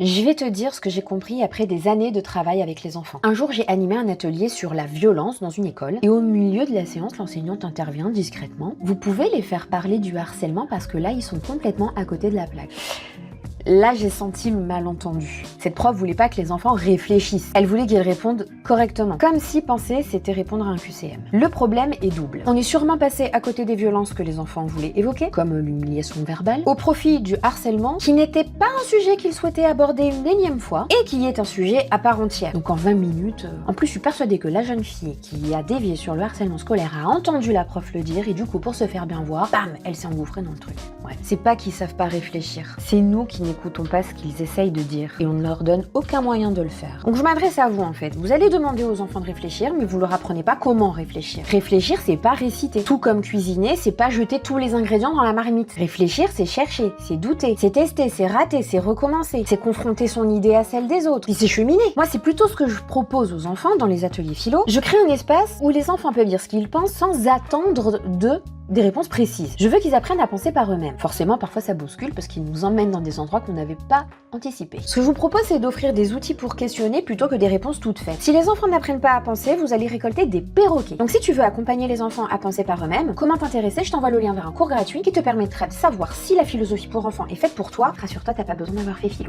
Je vais te dire ce que j'ai compris après des années de travail avec les enfants. Un jour, j'ai animé un atelier sur la violence dans une école et au milieu de la séance, l'enseignante intervient discrètement. Vous pouvez les faire parler du harcèlement parce que là, ils sont complètement à côté de la plaque. Là, j'ai senti le malentendu. Cette prof voulait pas que les enfants réfléchissent. Elle voulait qu'ils répondent correctement. Comme si penser, c'était répondre à un QCM. Le problème est double. On est sûrement passé à côté des violences que les enfants voulaient évoquer, comme l'humiliation verbale, au profit du harcèlement, qui n'était pas un sujet qu'ils souhaitaient aborder une énième fois, et qui est un sujet à part entière. Donc en 20 minutes... En plus, je suis persuadée que la jeune fille qui a dévié sur le harcèlement scolaire a entendu la prof le dire, et du coup, pour se faire bien voir, bam, elle s'est engouffrée dans le truc. Ouais. C'est pas qu'ils savent pas réfléchir. C'est nous qui n'écoutons pas ce qu'ils essayent de dire et on ne leur donne aucun moyen de le faire. Donc je m'adresse à vous en fait. Vous allez demander aux enfants de réfléchir, mais vous leur apprenez pas comment réfléchir. Réfléchir, c'est pas réciter. Tout comme cuisiner, c'est pas jeter tous les ingrédients dans la marmite. Réfléchir, c'est chercher, c'est douter, c'est tester, c'est rater, c'est recommencer, c'est confronter son idée à celle des autres. Puis c'est cheminer. Moi, c'est plutôt ce que je propose aux enfants dans les ateliers philo. Je crée un espace où les enfants peuvent dire ce qu'ils pensent sans attendre des réponses précises. Je veux qu'ils apprennent à penser par eux-mêmes. Forcément, parfois ça bouscule parce qu'ils nous emmènent dans des endroits qu'on n'avait pas anticipés. Ce que je vous propose, c'est d'offrir des outils pour questionner plutôt que des réponses toutes faites. Si les enfants n'apprennent pas à penser, vous allez récolter des perroquets. Donc si tu veux accompagner les enfants à penser par eux-mêmes, comment t'intéresser? Je t'envoie le lien vers un cours gratuit qui te permettra de savoir si la philosophie pour enfants est faite pour toi. Rassure-toi, t'as pas besoin d'avoir fait philo.